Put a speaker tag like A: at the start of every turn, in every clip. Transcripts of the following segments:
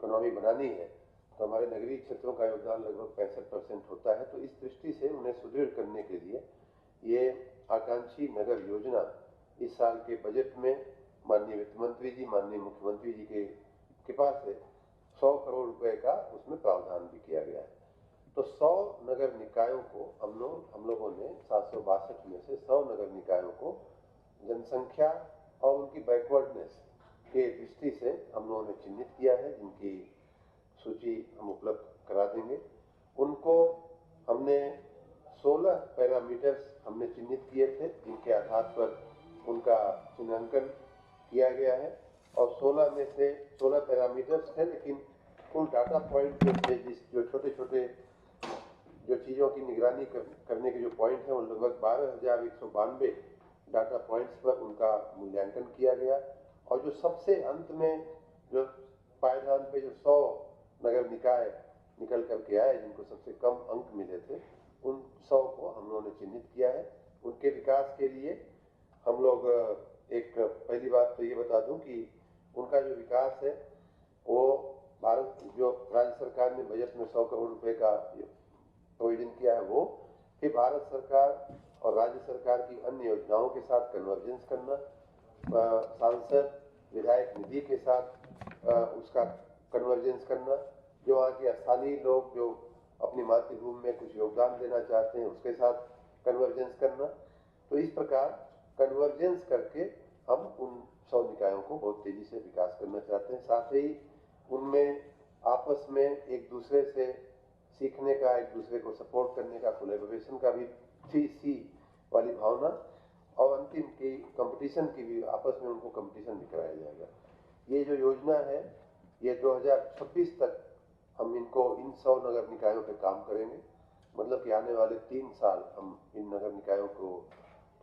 A: Economy बनानी है तो हमारे नगरीय क्षेत्रों का योगदान लगभग 65% होता है। तो इस दृष्टि से उन्हें सुदृढ़ करने के लिए ये आकांक्षी नगर योजना इस साल के बजट में माननीय वित्त मंत्री जी, माननीय मुख्यमंत्री जी के कृपा से 100 करोड़ रुपए का उसमें प्रावधान भी किया गया है। तो 100 नगर निकायों को हम लोगों ने 762 में से 100 नगर निकायों को जनसंख्या और उनकी बैकवर्डनेस के दृष्टि से हम लोगों ने चिन्हित किया है, जिनकी सूची हम उपलब्ध करा देंगे। उनको हमने 16 पैरामीटर्स हमने चिन्हित किए थे, जिनके आधार पर उनका चिन्हांकन किया गया है और 16 में से 16 पैरामीटर्स थे, लेकिन कुल डाटा पॉइंट जो थे, जो छोटे छोटे जो चीज़ों की निगरानी करने के जो पॉइंट हैं, वो लगभग 12,192 डाटा पॉइंट्स पर उनका मूल्यांकन किया गया। और जो सबसे अंत में जो पायदान पे जो 100 नगर निकाय निकल करके आए, जिनको सबसे कम अंक मिले थे, उन 100 को हम लोगों ने चिन्हित किया है। उनके विकास के लिए हम लोग एक पहली बात तो ये बता दूं कि उनका जो विकास है वो भारत जो राज्य सरकार ने बजट में 100 करोड़ रुपए का प्रोविजन किया है, वो फिर भारत सरकार और राज्य सरकार की अन्य योजनाओं के साथ कन्वर्जेंस करना, सांसद विधायक निधि के साथ उसका कन्वर्जेंस करना, जो वहाँ के स्थानीय लोग जो अपनी मातृभूमि में कुछ योगदान देना चाहते हैं उसके साथ कन्वर्जेंस करना। तो इस प्रकार कन्वर्जेंस करके हम उन 100 निकायों को बहुत तेजी से विकास करना चाहते हैं। साथ ही उनमें आपस में एक दूसरे से सीखने का, एक दूसरे को सपोर्ट करने का, कोलैबोरेशन का भी 3C वाली भावना, और अंतिम की कंपटीशन की भी, आपस में उनको कंपटीशन भी कराया जाएगा। ये जो योजना है ये 2026 तक हम इनको इन 100 नगर निकायों पे काम करेंगे। मतलब कि आने वाले 3 साल हम इन नगर निकायों को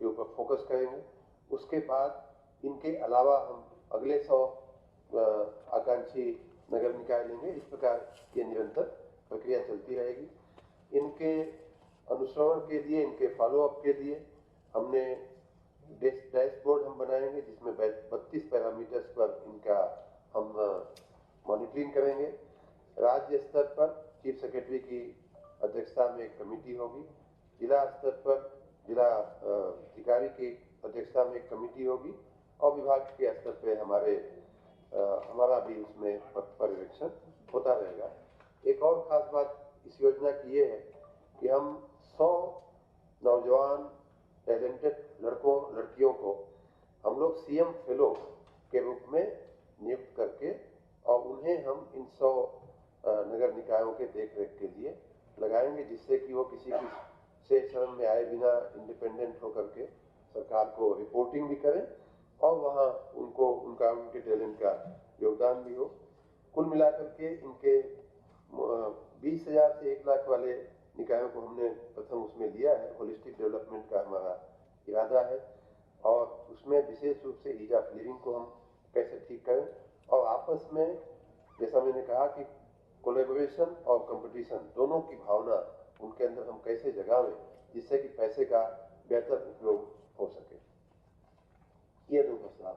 A: के ऊपर फोकस करेंगे। उसके बाद इनके अलावा हम अगले 100 आकांक्षी नगर निकाय लेंगे। इस प्रकार ये निरंतर प्रक्रिया चलती रहेगी। इनके अनुश्रवण के लिए, इनके फॉलोअप के लिए हमने डैशबोर्ड हम बनाएंगे, जिसमें 32 पैरामीटर्स पर इनका हम मॉनिटरिंग करेंगे। राज्य स्तर पर चीफ सेक्रेटरी की अध्यक्षता में एक कमेटी होगी, जिला स्तर पर जिला अधिकारी की अध्यक्षता में एक कमेटी होगी, और विभाग के स्तर पे हमारा भी उसमें पर्यवेक्षण होता रहेगा। एक और खास बात इस योजना की ये है कि हम 100 नौजवान टैलेंटेड लड़कों लड़कियों को हम लोग सीएम फेलो के रूप में नियुक्त करके और उन्हें हम इन 100 नगर निकायों के देखरेख के लिए लगाएंगे, जिससे कि वो किसी की से शरण में आए बिना इंडिपेंडेंट होकर के सरकार को रिपोर्टिंग भी करें और वहाँ उनके टैलेंट का योगदान भी हो। कुल मिलाकर के इनके 20,000 से 1 लाख वाले निकायों को हमने प्रथम उसमें लिया है। होलिस्टिक डेवलपमेंट का हमारा इरादा है और उसमें विशेष रूप से ईज ऑफ लिविंग को हम कैसे ठीक करें और आपस में, जैसा मैंने कहा कि कोलैबोरेशन और कंपटीशन दोनों की भावना उनके अंदर हम कैसे जगावें, जिससे कि पैसे का बेहतर उपयोग हो सके। ये दो प्रस्ताव।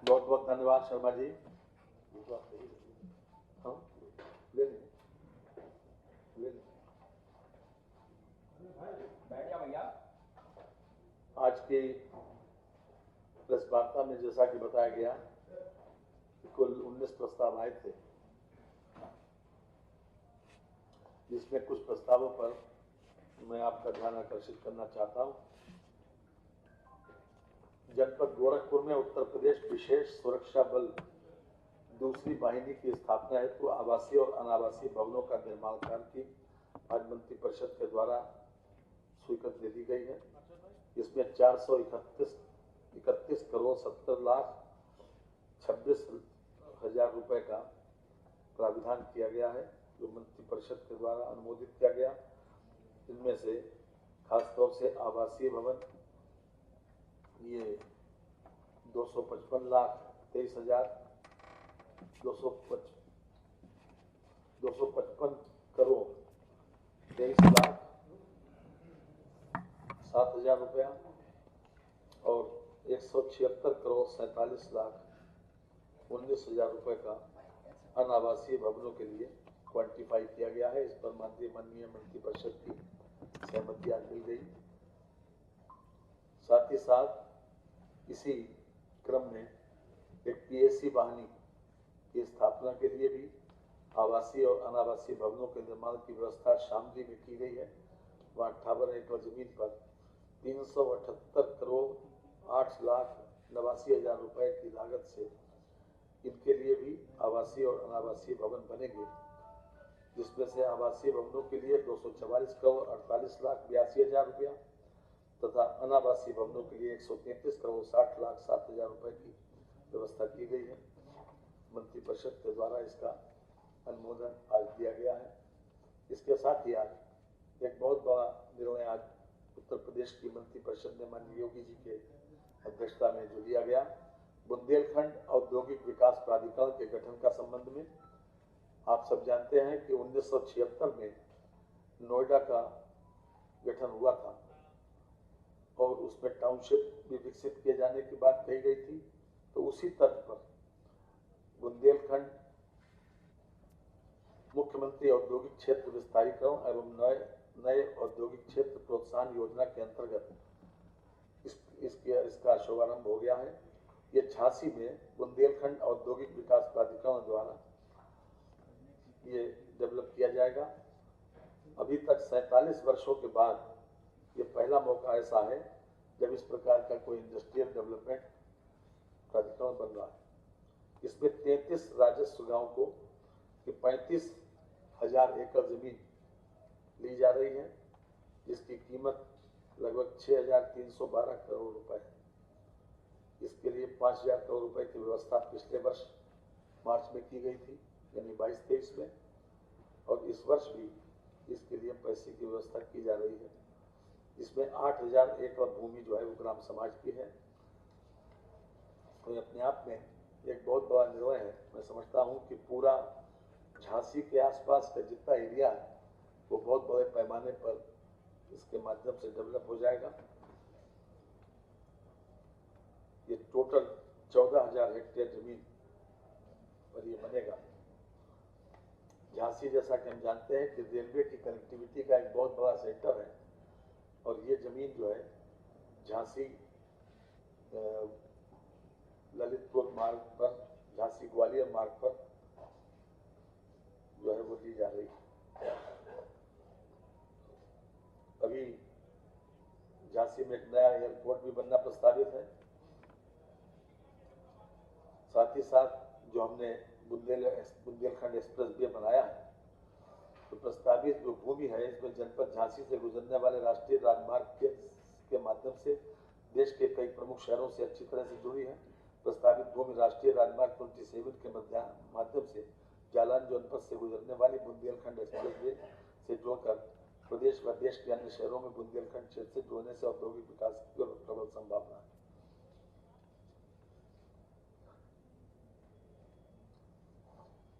B: बहुत बहुत धन्यवाद शर्मा जी। आज की प्रेस वार्ता में जैसा कि बताया गया, कुल 19 प्रस्ताव आए थे, जिसमें कुछ प्रस्तावों पर मैं आपका ध्यान आकर्षित करना चाहता हूं। जनपद गोरखपुर में उत्तर प्रदेश विशेष सुरक्षा बल दूसरी वाहिनी की स्थापना हेतु आवासीय और अनावासीय भवनों का निर्माण कार्य की आज मंत्रिपरिषद के द्वारा स्वीकृति दे दी गई है। इसमें 431 करोड़ 70 लाख 26 हजार रुपए का प्राविधान किया गया है, जो मंत्रिपरिषद के द्वारा अनुमोदित किया गया। इनमें से खासतौर से आवासीय भवन ये 255 लाख 23 हजार 255 255 करोड़ 23,07,000 रुपया और 176 करोड़ 47,19,000 रुपए का अनावासीय भवनों के लिए क्वांटिफाई किया गया है। इस पर माननीय मंत्रिपरिषद की सहमति आज मिल गई। साथ ही साथ इसी क्रम में एक पीएससी वाहिनी की स्थापना के लिए भी आवासीय और अनावासीय भवनों के निर्माण की व्यवस्था शामली में की गई है। वहाँ 58 एकड़ जमीन पर 378 करोड़ 8,89,000 रुपए की लागत से इनके लिए भी आवासीय और अनावासीय भवन बनेंगे, जिसमें से आवासीय भवनों के लिए 244 करोड़ 48,82,000 रुपया तथा अनावासीय भवनों के लिए 133 करोड़ 60,07,000 रुपए की व्यवस्था की गई है। मंत्रिपरिषद के द्वारा इसका अनुमोदन आज दिया गया है। इसके साथ ही आज एक बहुत बड़ा निर्णय आज उत्तर प्रदेश की मंत्रिपरिषद ने माननीय योगी जी के अध्यक्षता में जो लिया गया, बुंदेलखंड औद्योगिक विकास प्राधिकरण के गठन का संबंध में। आप सब जानते हैं कि 1976 में नोएडा का गठन हुआ था और उसमें टाउनशिप भी विकसित किए जाने की बात कही गई थी। तो उसी तर्ज पर बुंदेलखंड मुख्यमंत्री औद्योगिक क्षेत्र विस्तारीकरण एवं नए औद्योगिक क्षेत्र प्रोत्साहन योजना के अंतर्गत इसका शुभारंभ हो गया है। ये झांसी में बुंदेलखंड औद्योगिक विकास प्राधिकरण द्वारा ये डेवलप किया जाएगा। अभी तक 47 वर्षों के बाद ये पहला मौका ऐसा है जब इस प्रकार का कोई इंडस्ट्रियल डेवलपमेंट प्राधिकरण बन रहा है। इसमें 33 राजस्व गांव को 35,000 एकड़ जमीन ली जा रही है, जिसकी कीमत लगभग 6,312 करोड़ रुपए है। इसके लिए 5,000 करोड़ रुपए की व्यवस्था पिछले वर्ष मार्च में की गई थी, यानी 22-23 में, और इस वर्ष भी इसके लिए पैसे की व्यवस्था की जा रही है। इसमें 8,000 एकड़ भूमि जो है वो ग्राम समाज की है। तो ये अपने आप में एक बहुत बड़ा निर्णय है। मैं समझता हूँ कि पूरा झांसी के आसपास का जितना एरिया है वो बहुत बड़े पैमाने पर इसके माध्यम से डेवलप हो जाएगा। ये टोटल 14,000 हेक्टेयर जमीन पर ये बनेगा। झांसी, जैसा कि हम जानते हैं कि रेलवे की कनेक्टिविटी का एक बहुत बड़ा सेंटर है और ये जमीन जो है झांसी ललितपुर मार्ग पर, झांसी ग्वालियर मार्ग पर जो है वो दी जा रही है। अभी झांसी में एक नया एयरपोर्ट भी बनना प्रस्तावित है। साथ ही साथ जो हमने बुंदेलखंड एक्सप्रेस वे बनाया है, तो प्रस्तावित जो भूमि है इसमें जनपद झांसी से गुजरने वाले राष्ट्रीय राजमार्ग के माध्यम से देश के कई प्रमुख शहरों से अच्छी तरह से जुड़ी है। प्रस्तावित भूमि राष्ट्रीय राजमार्ग 27 के माध्यम से जालान जनपद से गुजरने वाली बुंदेलखंड एक्सप्रेस वे से जोड़कर प्रदेश व देश के अन्य शहरों में बुंदेलखंड क्षेत्र से जोड़ने से औद्योगिक विकास की प्रबल संभावना है।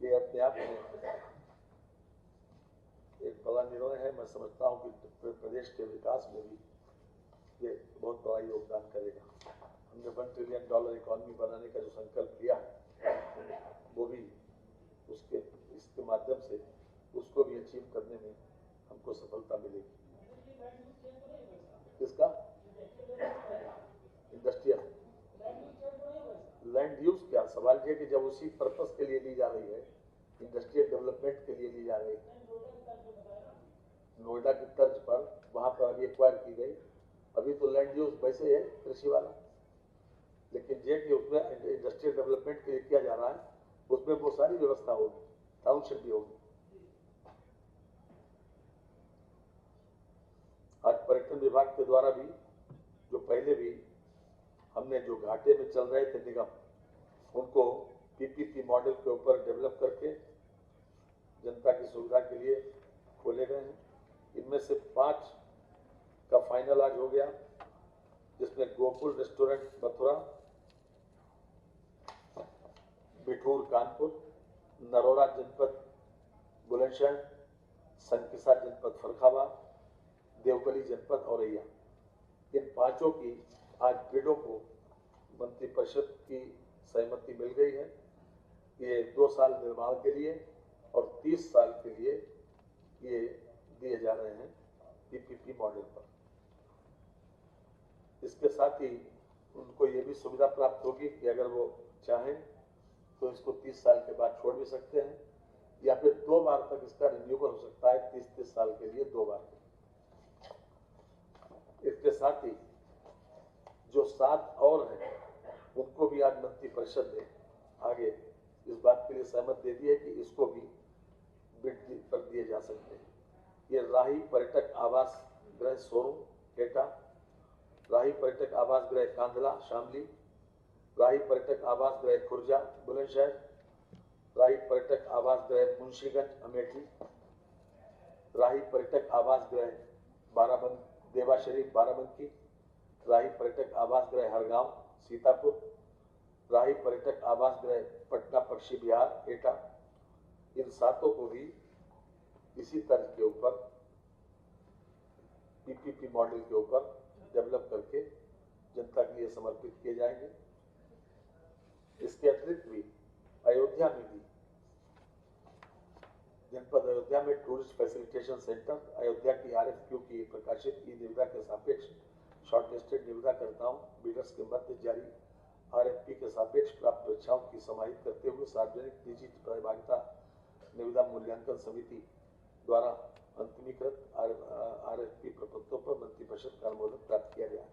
B: ये अपने आप में एक बड़ा निर्णय है। मैं समझता हूँ कि प्रदेश के विकास में भी ये बहुत बड़ा योगदान करेगा। हमने $1 ट्रिलियन इकोनॉमी बनाने का जो संकल्प लिया है वो भी इसके माध्यम से उसको भी अचीव करने में हमको सफलता मिलेगी। किसका इंडस्ट्रियल लैंड यूज, क्या सवाल ये कि जब उसी पर्पस के लिए ली जा रही है, इंडस्ट्रियल डेवलपमेंट के लिए ली जा रही है, नोएडा की तर्ज पर वहां पर अभी एक्वायर की गई। अभी तो लैंड यूज वैसे है कृषि वाला, लेकिन ये कि उसमें इंडस्ट्रियल डेवलपमेंट के लिए किया जा रहा है, उसमें वो सारी व्यवस्था होगी, टाउनशिप भी होगी। आज पर्यटन विभाग के द्वारा भी जो पहले भी हमने जो घाटे में चल रहे थे निगम, उनको पीपीपी मॉडल के ऊपर डेवलप करके जनता की सुविधा के लिए खोले गए हैं। इनमें से 5 का फाइनल आज हो गया, जिसमें गोकुल रेस्टोरेंट मथुरा, बिठूर कानपुर, नरोरा जनपद बुलंदशहर, संकिसा जनपद फर्रुखाबाद, देवबली जनपद औरैया, इन पांचों की आज बिडों को मंत्रिपरिषद की सहमति मिल गई है। ये 2 साल निर्माण के लिए और 30 साल के लिए ये दिए जा रहे हैं पीपीपी मॉडल पर। इसके साथ ही उनको ये भी सुविधा प्राप्त होगी कि अगर वो चाहें तो इसको 30 साल के बाद छोड़ भी सकते हैं, या फिर 2 बार तक इसका रिन्यूअल हो सकता है, 30-30 साल के लिए 2 बार। इसके साथ ही जो 7 और हैं उनको भी आज मंत्रिपरिषद ने आगे इस बात के लिए सहमत दे दी है कि इसको भी बिड पर दिए जा सकते हैं। ये राही पर्यटक आवास गृह शोरूम एटा, राही पर्यटक आवास गृह कांधला शामली, राही पर्यटक आवास गृह खुर्जा बुलंदशहर, राही पर्यटक आवास गृह मुंशीगंज अमेठी, राही पर्यटक आवास गृह देवा शरीफ बाराबंकी, राही पर्यटक आवास गृह हरगांव सीतापुर, राही पर्यटक आवास गृह पटना पश्चिम बिहार एटा, इन 7 को भी इसी तर्ज के ऊपर पीपीपी मॉडल के ऊपर डेवलप करके जनता के लिए समर्पित किए जाएंगे। इसके अतिरिक्त भी अयोध्या में भी जनपद अयोध्या में टूरिस्ट फैसिलिटेशन सेंटर, अयोध्या की RFQ की प्रकाशित ई निविदा के सापेक्ष शॉर्टलिस्टेड निविदाकर्ताओं बिडर्स के मध्य जारी RFP के सापेक्ष प्राप्त परीक्षाओं की समाहित करते हुए सार्वजनिक निजी सहभागिता निविदा मूल्यांकन समिति द्वारा अंतिमीकृत RFP प्रपत्रों पर मंत्रिपरिषद का अनुमोदन प्राप्त किया गया है।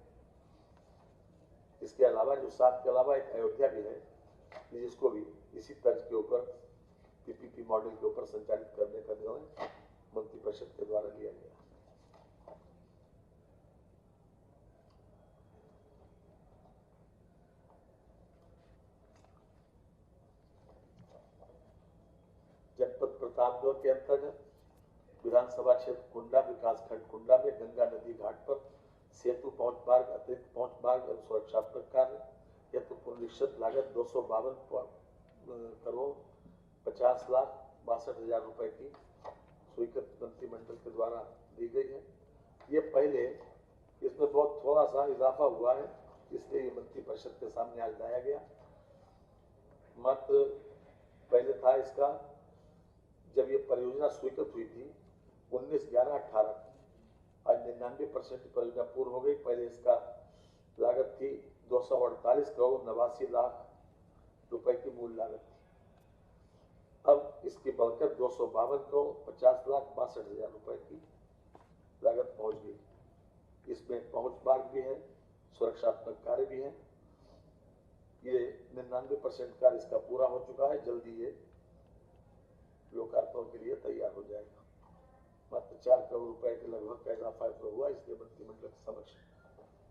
B: इसके अलावा जो 7 के अलावा एक अयोध्या भी है जिसको भी इसी तर्ज के ऊपर पीपीपी मॉडल के ऊपर संचालित करने का निर्णय मंत्रिपरिषद के द्वारा लिया गया। जनपद प्रतापगढ़ के अंतर्गत विधानसभा क्षेत्र कुंडा विकासखंड कुंडा में गंगा नदी घाट पर सेतु पहुंच मार्ग अतिरिक्त पहुंच मार्ग और सुरक्षात्मक कार्य हेतु पुनरीक्षित लागत 252 करोड़ 50,62,000 रुपए की स्वीकृत मंत्रिमंडल के द्वारा दी गई है। ये पहले इसमें बहुत थोड़ा सा इजाफा हुआ है, इसलिए ये मंत्रिपरिषद के सामने आज लाया गया। मात्र पहले था इसका जब ये परियोजना स्वीकृत हुई थी 19/11/18, आज 99% परियोजना पूर्ण हो गई। पहले इसका लागत थी 248 करोड़ 89 लाख रुपए की मूल लागत थी, अब इसकी बढ़कर 252 करोड़ 50,62,000 रुपए की लागत पहुंच गई। इसमें पहुंच मार्ग भी है, सुरक्षात्मक कार्य भी है। ये 99% कार्य इसका पूरा हो चुका है, जल्दी ये लोकार्पण के लिए तैयार हो जाएगा। मात्र 4 करोड़ रुपए के लगभग का इजाफा हुआ, इसलिए मंत्रिमंडल के समक्ष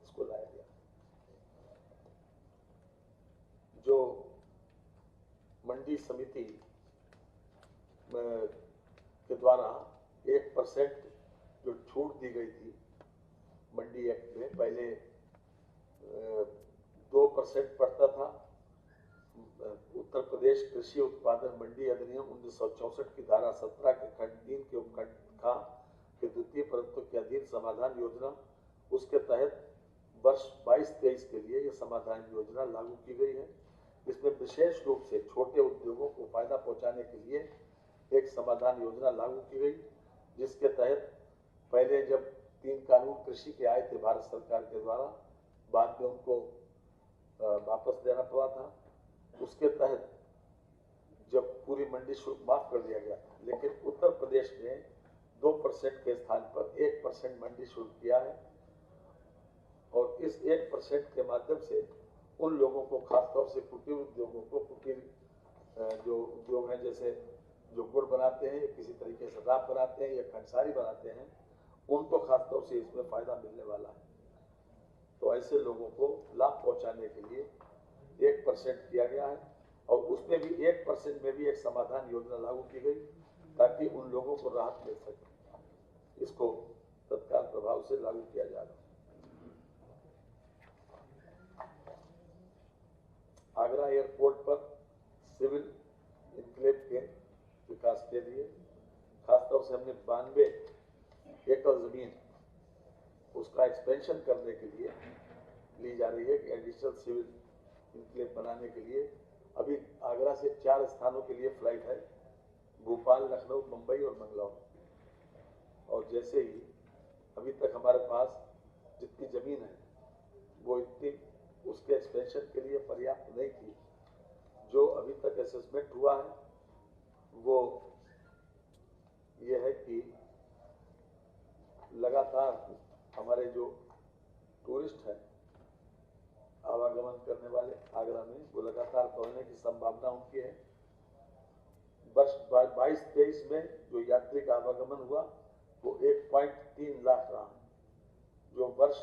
B: इसको लाया गया। जो मंडी समिति के द्वारा 1% जो छूट दी गई थी मंडी एक्ट में, पहले 2% पड़ता था। उत्तर प्रदेश कृषि उत्पादन मंडी अधिनियम 1964 की धारा 17 के खंड 3 के उपखंड खा के द्वितीय परंतु के अधीन समाधान योजना, उसके तहत वर्ष 22-23 के लिए यह समाधान योजना लागू की गई है। इसमें विशेष रूप से छोटे उद्योगों को फायदा पहुंचाने के लिए एक समाधान योजना लागू की गई, जिसके तहत पहले जब 3 कानून कृषि के आए थे भारत सरकार के द्वारा, बाद में उनको वापस देना पड़ा था। उसके तहत जब पूरी मंडी शुल्क माफ कर दिया गया था, लेकिन उत्तर प्रदेश ने 2% के स्थान पर 1% मंडी शुल्क किया है, और इस 1% के माध्यम से उन लोगों को, खासतौर से कुटीर उद्योगों को, कुटीर जो उद्योग हैं जैसे जो गुड़ बनाते हैं, किसी तरीके से राब बनाते हैं या कंसारी बनाते हैं, उनको खासतौर से इसमें फायदा मिलने वाला है। तो ऐसे लोगों को लाभ पहुंचाने के लिए 1% किया गया है, और उसमें भी 1% में भी एक समाधान योजना लागू की गई ताकि उन लोगों को राहत मिल सके। इसको तत्काल प्रभाव से लागू किया जा रहा है। आगरा एयरपोर्ट पर सिविल इनक्लेव के विकास के लिए तौर से हमने 92 एकड़ जमीन उसका एक्सपेंशन करने के लिए ली जा रही है कि एडिशनल सिविल इनक्लेव बनाने के लिए अभी आगरा से 4 स्थानों के लिए फ्लाइट है, भोपाल, लखनऊ, मुंबई और मंगलौर। और जैसे ही अभी तक हमारे पास जितनी जमीन है वो इतनी उसके एक्सपेंशन के लिए पर्याप्त नहीं थी। जो अभी तक असेसमेंट हुआ है वो ये है कि लगातार हमारे जो टूरिस्ट हैं आवागमन करने वाले आगरा में वो लगातार बढ़ने की संभावना उनकी है। वर्ष 22-23 में जो यात्री का आवागमन हुआ वो 1.3 लाख रहा, जो वर्ष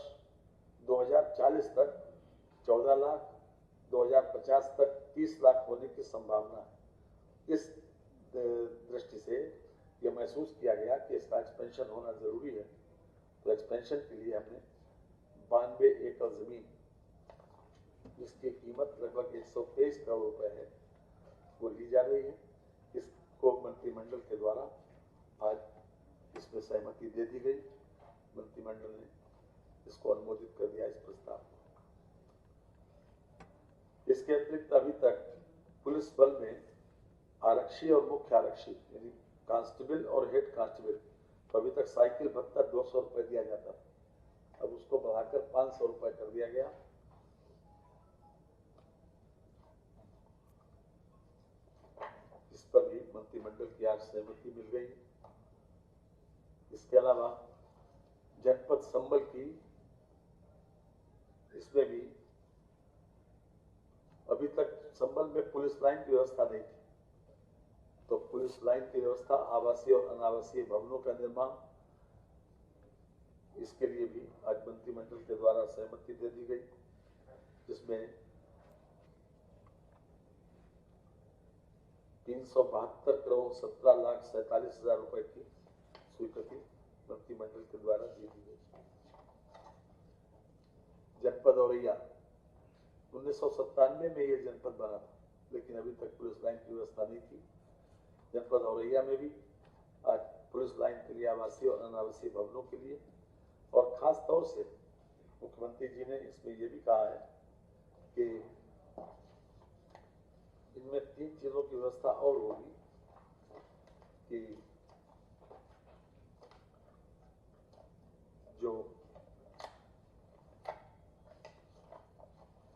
B: 2040 तक 14 लाख, 2050 तक 30 लाख होने की संभावना है। इस दृष्टि से यह महसूस किया गया कि इसका एक्सपेंशन होना जरूरी है, तो एक्सपेंशन के लिए हमने 92 एकड़ जमीन जिसकी कीमत लगभग 123 करोड़ रुपए है वो ली जा रही है। इसको मंत्रिमंडल के द्वारा आज इसमें सहमति दे दी गई। मंत्रिमंडल ने इसको अनुमोदित कर दिया इस प्रस्ताव को। इसके अतिरिक्त अभी तक पुलिस बल में आरक्षी और मुख्य आरक्षी यानी कांस्टेबल और हेड कांस्टेबल को अभी तक साइकिल भत्ता 200 रुपए दिया जाता था, अब उसको बढ़ाकर 500 रुपए कर दिया गया। इस पर भी मंत्रिमंडल की आज सहमति मिल गई। इसके अलावा जनपद संबल की इसमें भी अभी तक संबल में पुलिस लाइन की व्यवस्था नहीं थी, तो पुलिस लाइन की व्यवस्था, आवासीय और अनावासीय भवनों का निर्माण, इसके लिए भी आज मंत्रिमंडल के द्वारा सहमति दे दी गई, जिसमें 372 करोड़ 17,47,000 रुपए की स्वीकृति मंत्रिमंडल के द्वारा दे दी गई। जनपद औरैया 1997 में यह जनपद बना था, लेकिन अभी तक पुलिस लाइन की व्यवस्था नहीं थी। जनपद औरैया में भी आज पुलिस लाइन के लिए आवासीय और अनावासीय भवनों के लिए, और खास तौर से मुख्यमंत्री जी ने इसमें यह भी कहा है कि इनमें 3 चीजों की व्यवस्था और होगी कि जो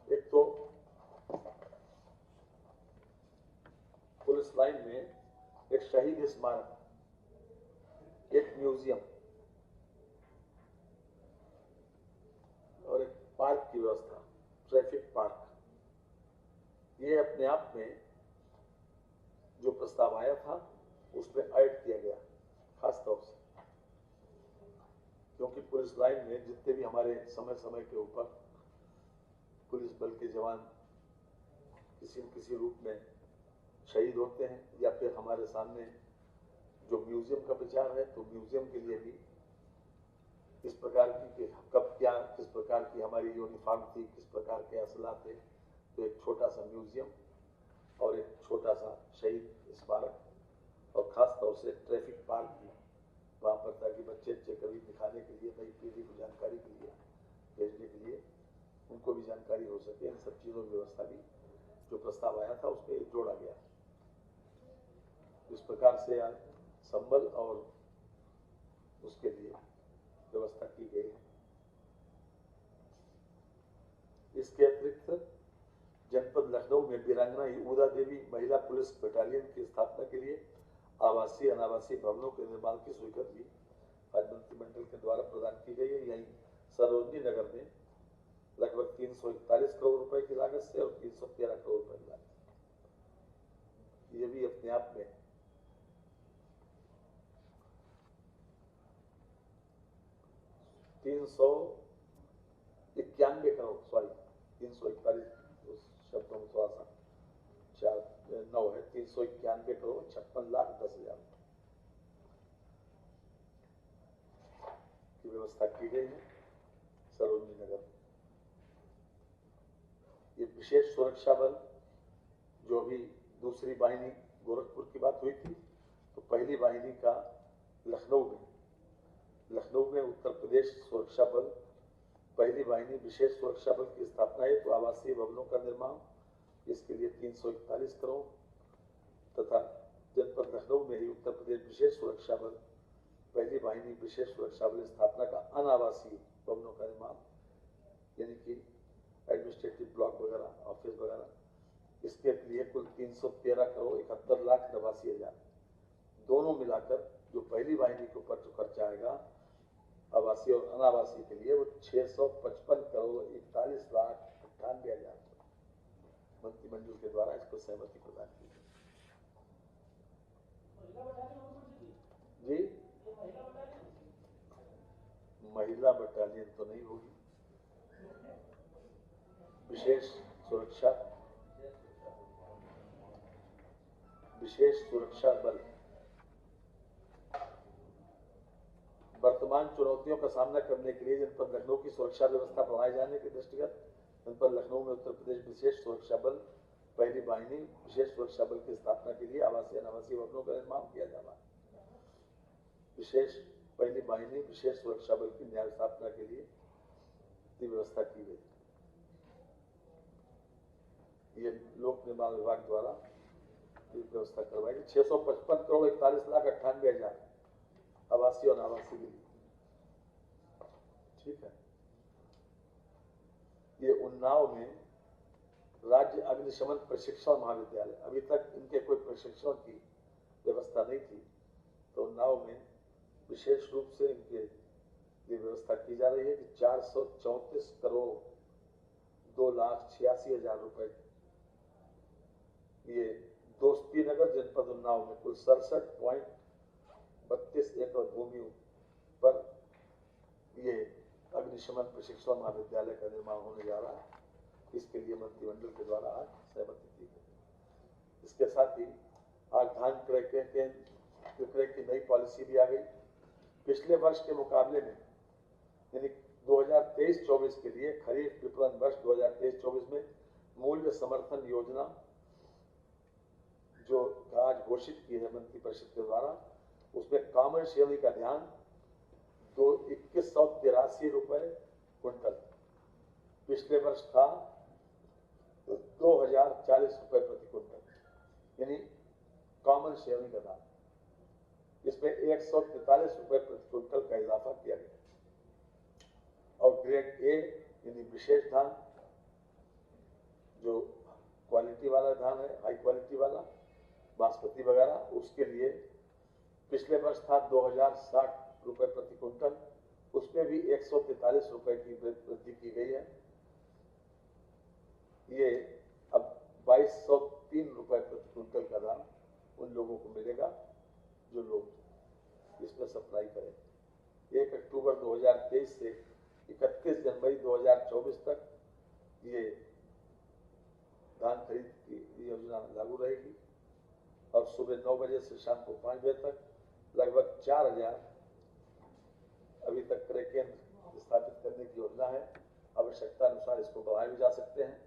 B: एक तो पुलिस लाइन में एक शहीद स्मारक, एक म्यूजियम और एक पार्क की व्यवस्था, ट्रैफिक पार्क। ये अपने आप में जो प्रस्ताव आया था उसमें ऐड किया गया खास तौर से, क्योंकि पुलिस लाइन में जितने भी हमारे समय समय के ऊपर पुलिस बल के जवान किसी न किसी रूप में शहीद होते हैं, या फिर हमारे सामने जो म्यूजियम का विचार है, तो म्यूजियम के लिए भी इस प्रकार की कब क्या किस प्रकार की हमारी यूनिफॉर्म थी, किस प्रकार के असला थे, तो एक छोटा सा म्यूजियम और एक छोटा सा शहीद स्मारक, और खास तौर से ट्रैफिक पार्क भी वहाँ पर, ताकि बच्चे कभी दिखाने के लिए, नई पीढ़ी को जानकारी के लिए भेजने के लिए उनको भी जानकारी हो सके। इन सब चीज़ों की व्यवस्था भी जो प्रस्ताव आया था उसमें जोड़ा गया। इस प्रकार से आज संबल और उसके लिए व्यवस्था की गई है। इसके अतिरिक्त जनपद लखनऊ में वीरांगना ऊदा देवी महिला पुलिस बटालियन की स्थापना के लिए आवासीय अनावासीय भवनों के निर्माण की स्वीकृति आज मंत्रिमंडल के द्वारा प्रदान की गई है। यही सरोजनी नगर में लगभग 341 करोड़ रुपए की लागत से और 313 करोड़ रुपए की लागत, ये भी अपने आप में शब्दों में थोड़ा सा 9 है, 391 करोड़ 56,10,000 की व्यवस्था की गई है सरोजनी नगर। ये विशेष सुरक्षा बल जो अभी दूसरी वाहिनी गोरखपुर की बात हुई थी, तो पहली वाहिनी का लखनऊ में उत्तर प्रदेश सुरक्षा बल पहली वाहिनी विशेष सुरक्षा बल की स्थापना है तो आवासीय भवनों का निर्माण, इसके लिए 341 करोड़ तथा जनपद लखनऊ में ही उत्तर प्रदेश विशेष सुरक्षा बल पहली वाहिनी विशेष सुरक्षा बल स्थापना का अनावासीय भवनों का निर्माण, यानी कि एडमिनिस्ट्रेटिव ब्लॉक वगैरह, ऑफिस वगैरह, इसके लिए कुल 313 करोड़ 71,89,000। दोनों मिलाकर जो पहली वाहिनी के ऊपर जो खर्चा आएगा आवासीय और अनावासीय के लिए वो 655 करोड़ 41,98,000 मंत्रिमंडल के द्वारा इसको सहमति प्रदान की जी। महिला बटालियन तो नहीं होगी, विशेष सुरक्षा बल वर्तमान चुनौतियों का सामना करने के लिए जनपद लखनऊ की सुरक्षा व्यवस्था बढ़ाए जाने के दृष्टिगत जनपद लखनऊ में उत्तर प्रदेश विशेष सुरक्षा बल पहली वाहिनी विशेष सुरक्षा बल की स्थापना के लिए आवासीय अनावासीय भवनों का निर्माण किया जा रहा है। विशेष पहली वाहिनी विशेष सुरक्षा बल की न्याय स्थापना के लिए व्यवस्था की गई। ये लोक निर्माण विभाग द्वारा व्यवस्था करवाई। 655 करोड़ 41,98,000 आवासीय और अनावासीय के लिए, ठीक है। ये उन्नाव में राज्य अग्निशमन प्रशिक्षण महाविद्यालय, अभी तक इनके कोई प्रशिक्षण की व्यवस्था नहीं थी, तो उन्नाव में विशेष रूप से इनके लिए व्यवस्था की जा रही है कि 434 करोड़ 2,86,000 रुपए ये दोस्ती नगर जनपद उन्नाव में कुल 67.32 एकड़ भूमि पर ये अग्निशमन प्रशिक्षण महाविद्यालय का निर्माण होने जा रहा है। इसके लिए मंत्रिमंडल के द्वारा आज सहमति दी गई। इसके साथ ही आज धान क्रय की नई पॉलिसी भी आ गई। पिछले वर्ष के मुकाबले में यानी 2023-24 के लिए खरीफ विपणन वर्ष 2023-24 में मूल्य समर्थन योजना जो आज घोषित की है मंत्रिपरिषद के द्वारा, उसमें कॉमन श्रेणी का ध्यान 2183 रुपए क्विंटल, पिछले वर्ष था 2040 रुपए प्रति क्विंटल, यानी कॉमन श्रेणी का दाम, इसमें 143 रुपए प्रति क्विंटल का इजाफा किया गया। और ग्रेड ए यानी विशेष धान, जो क्वालिटी वाला धान है, हाई क्वालिटी वाला बासमती वगैरह, उसके लिए पिछले वर्ष था 2060 रुपए प्रति क्विंटल, उसमें भी 143 रुपए की वृद्धि की गई है। ये अब 2203 रुपए प्रति क्विंटल का दाम उन लोगों को मिलेगा जो लोग इसमें सप्लाई करें। 1 अक्टूबर 2023 से 31 जनवरी 2024 तक ये धान खरीद की योजना लागू रहेगी और सुबह 9 बजे से शाम को 5 बजे तक लगभग 4000 अभी तक क्रय केंद्र स्थापित करने की योजना है। आवश्यकता अनुसार इसको बढ़ाए भी जा सकते हैं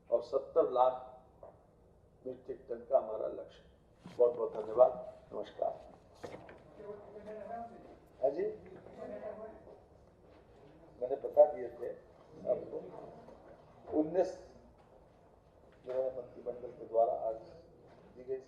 B: और 70 लाख मीट्रिक टन का हमारा लक्ष्य। बहुत बहुत धन्यवाद, नमस्कार। हाँ जी, मैंने बता दिए थे आपको 19 मंत्रिमंडल के द्वारा आज दी गई।